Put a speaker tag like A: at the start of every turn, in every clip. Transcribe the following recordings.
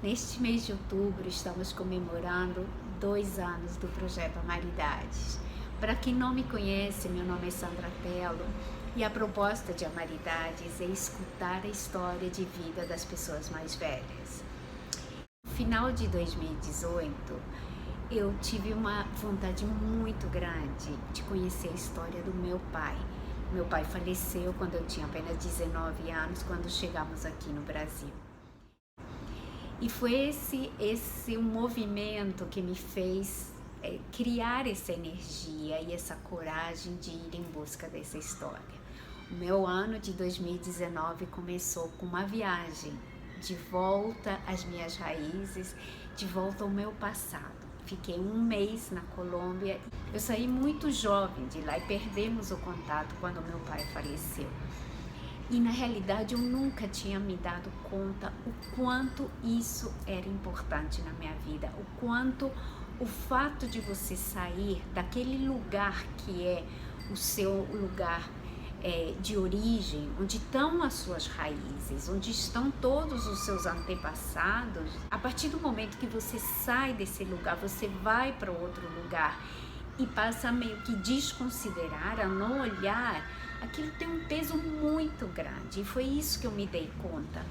A: Neste mês de outubro, estamos comemorando 2 anos do projeto Amaridades. Para quem não me conhece, meu nome é Sandra Tello e a proposta de Amaridades é escutar a história de vida das pessoas mais velhas. No final de 2018, eu tive uma vontade muito grande de conhecer a história do meu pai. Meu pai faleceu quando eu tinha apenas 19 anos, quando chegamos aqui no Brasil. E foi esse um movimento que me fez criar essa energia e essa coragem de ir em busca dessa história. O meu ano de 2019 começou com uma viagem de volta às minhas raízes, de volta ao meu passado. Fiquei um mês na Colômbia. Eu saí muito jovem de lá e perdemos o contato quando meu pai faleceu. E na realidade eu nunca tinha me dado conta o quanto isso era importante na minha vida, o quanto o fato de você sair daquele lugar que é o seu lugar de origem, onde estão as suas raízes, onde estão todos os seus antepassados, a partir do momento que você sai desse lugar, você vai para outro lugar e passa a meio que desconsiderar, a não olhar, aquilo tem um peso muito grande. E foi isso que eu me dei conta,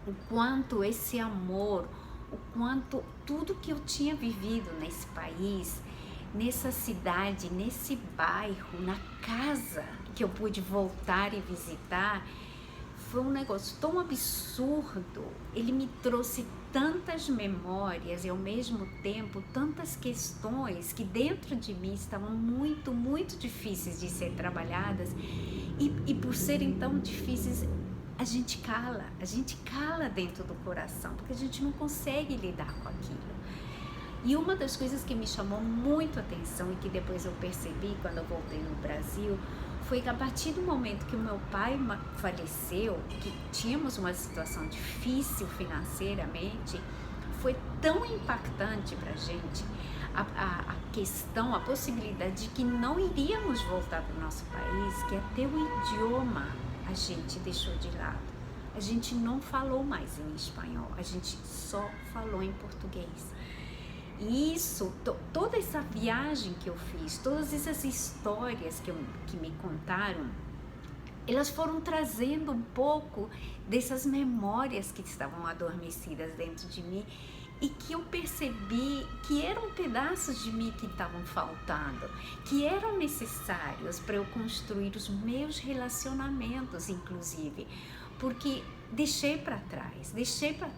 A: o quanto esse amor, o quanto tudo que eu tinha vivido nesse país, nessa cidade, nesse bairro, na casa que eu pude voltar e visitar, foi um negócio tão absurdo. Ele me trouxe tantas memórias e ao mesmo tempo tantas questões que dentro de mim estavam muito, muito difíceis de ser trabalhadas e por serem tão difíceis a gente cala dentro do coração, porque a gente não consegue lidar com aquilo. E uma das coisas que me chamou muito a atenção e que depois eu percebi quando eu voltei no Brasil foi que a partir do momento que o meu pai faleceu, que tínhamos uma situação difícil financeiramente, foi tão impactante para a gente a questão, a possibilidade de que não iríamos voltar para o nosso país, que até o idioma a gente deixou de lado. A gente não falou mais em espanhol, a gente só falou em português. E isso, toda essa viagem que eu fiz, todas essas histórias que me contaram, elas foram trazendo um pouco dessas memórias que estavam adormecidas dentro de mim e que eu percebi que eram pedaços de mim que estavam faltando, que eram necessários para eu construir os meus relacionamentos, inclusive, porque deixei para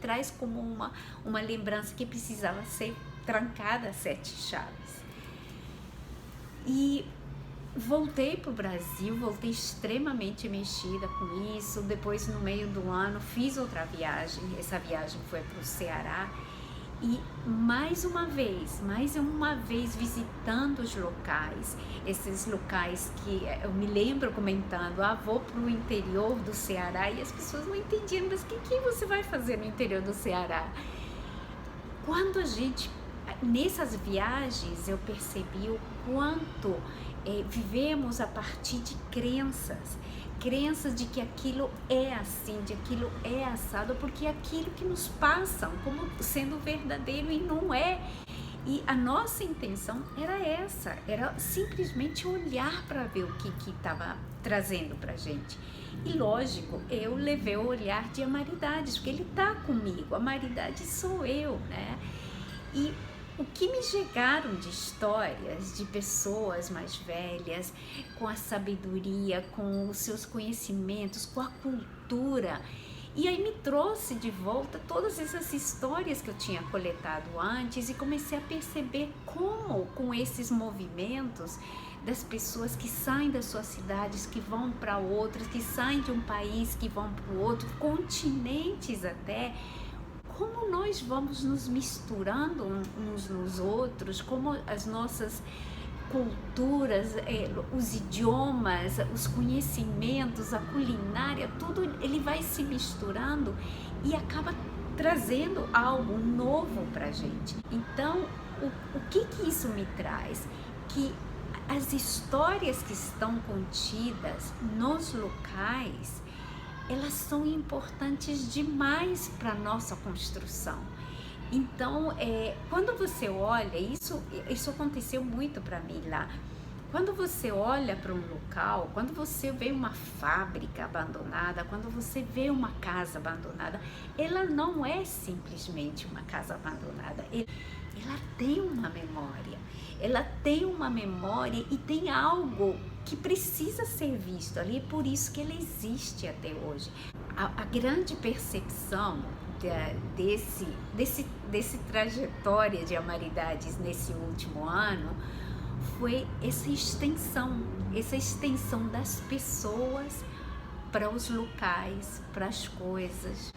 A: trás como uma lembrança que precisava ser trancada a 7 chaves. E voltei para o Brasil, voltei extremamente mexida com isso. Depois, no meio do ano, fiz outra viagem. Essa viagem foi para o Ceará. E mais uma vez visitando os locais, esses locais que eu me lembro comentando, vou para o interior do Ceará, e as pessoas não entendiam, mas o que você vai fazer no interior do Ceará? Quando nessas viagens eu percebi o quanto vivemos a partir de crenças de que aquilo é assim, de aquilo é assado, porque é aquilo que nos passam como sendo verdadeiro e não é. E a nossa intenção era essa, era simplesmente olhar para ver o que estava trazendo pra gente. E lógico, eu levei o olhar de Amaridades, porque ele tá comigo, Amaridades sou eu, né? E o que me chegaram de histórias de pessoas mais velhas, com a sabedoria, com os seus conhecimentos, com a cultura, e aí me trouxe de volta todas essas histórias que eu tinha coletado antes e comecei a perceber como, com esses movimentos das pessoas que saem das suas cidades, que vão para outras, que saem de um país, que vão para o outro, continentes até, como nós vamos nos misturando uns nos outros, como as nossas culturas, os idiomas, os conhecimentos, a culinária, tudo ele vai se misturando e acaba trazendo algo novo pra gente. Então, o que isso me traz? Que as histórias que estão contidas nos locais elas são importantes demais para a nossa construção. Então, quando você olha, isso aconteceu muito para mim lá. Quando você olha para um local, quando você vê uma fábrica abandonada, quando você vê uma casa abandonada, ela não é simplesmente uma casa abandonada. Ela tem uma memória. Ela tem uma memória e tem algo que precisa ser visto ali, por isso que ela existe até hoje. A grande percepção desse trajetória de Amaridades nesse último ano foi essa extensão das pessoas para os locais, para as coisas,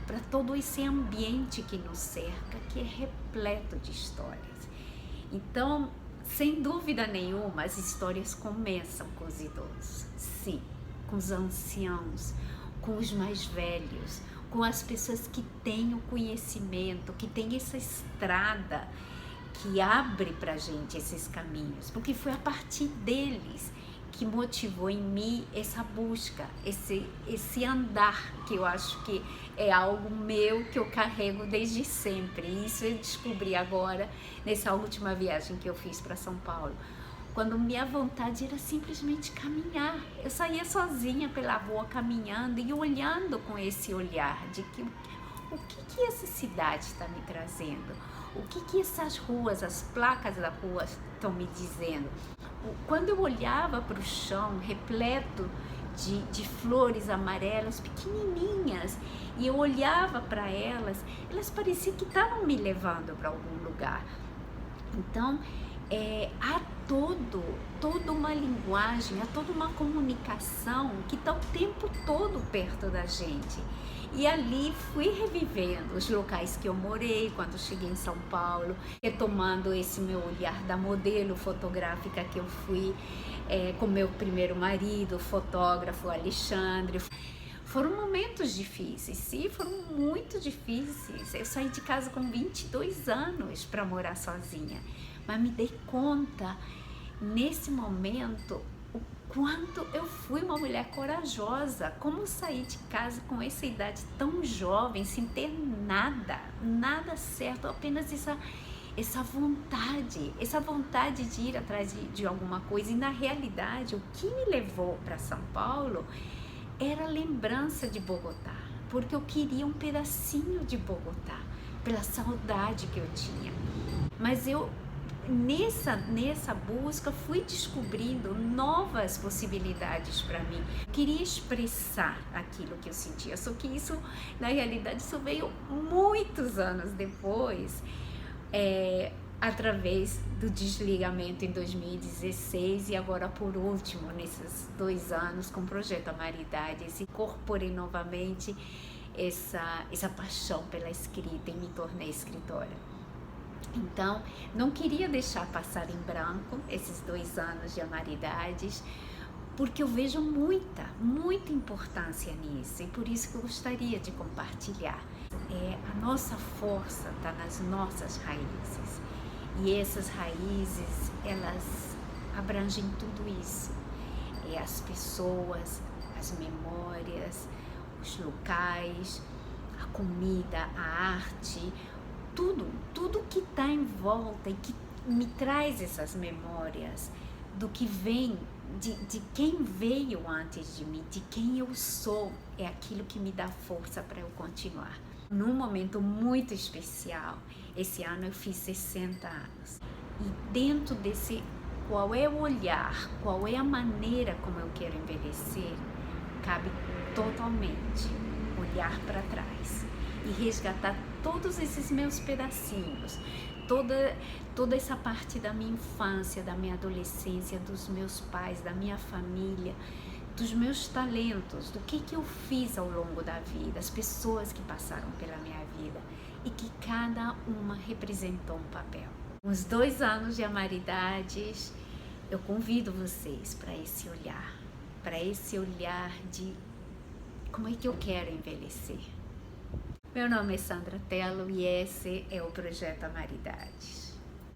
A: para todo esse ambiente que nos cerca, que é repleto de histórias. Então, sem dúvida nenhuma, as histórias começam com os idosos, sim, com os anciãos, com os mais velhos, com as pessoas que têm o conhecimento, que têm essa estrada que abre pra gente esses caminhos, porque foi a partir deles que motivou em mim essa busca, esse andar, que eu acho que é algo meu que eu carrego desde sempre. Isso eu descobri agora nessa última viagem que eu fiz para São Paulo, quando minha vontade era simplesmente caminhar. Eu saía sozinha pela rua caminhando e olhando com esse olhar de que o que essa cidade está me trazendo, o que essas ruas, as placas da rua estão me dizendo. Quando eu olhava para o chão repleto de flores amarelas pequenininhas e eu olhava para elas pareciam que estavam me levando para algum lugar. Então há toda uma linguagem, há toda uma comunicação que está o tempo todo perto da gente. E ali fui revivendo os locais que eu morei quando cheguei em São Paulo, retomando esse meu olhar da modelo fotográfica que eu fui com meu primeiro marido, o fotógrafo Alexandre. Foram momentos difíceis, sim, foram muito difíceis. Eu saí de casa com 22 anos para morar sozinha, mas me dei conta nesse momento o quanto eu fui uma mulher corajosa, como sair de casa com essa idade tão jovem, sem ter nada certo, apenas essa vontade de ir atrás de alguma coisa. E na realidade, o que me levou para São Paulo era a lembrança de Bogotá, porque eu queria um pedacinho de Bogotá, pela saudade que eu tinha. Mas eu, nessa busca, fui descobrindo novas possibilidades para mim. Eu queria expressar aquilo que eu sentia, só que isso, na realidade, isso veio muitos anos depois, através do desligamento em 2016 e agora por último nesses 2 anos com o Projeto Amaridades, incorporei novamente essa paixão pela escrita e me tornei escritora. Então, não queria deixar passar em branco esses 2 anos de Amaridades, porque eu vejo muita importância nisso e por isso que eu gostaria de compartilhar. A nossa força está nas nossas raízes. E essas raízes, elas abrangem tudo isso. As pessoas, as memórias, os locais, a comida, a arte, tudo que está em volta e que me traz essas memórias do que vem, de quem veio antes de mim, de quem eu sou, é aquilo que me dá força para eu continuar. Num momento muito especial, esse ano eu fiz 60 anos. E dentro desse, qual é o olhar, qual é a maneira como eu quero envelhecer, cabe totalmente olhar para trás e resgatar todos esses meus pedacinhos, toda essa parte da minha infância, da minha adolescência, dos meus pais, da minha família, dos meus talentos, do que eu fiz ao longo da vida, as pessoas que passaram pela minha vida e que cada uma representou um papel. Uns 2 anos de Amaridades, eu convido vocês para esse olhar de como é que eu quero envelhecer. Meu nome é Sandra Tello e esse é o Projeto Amaridades.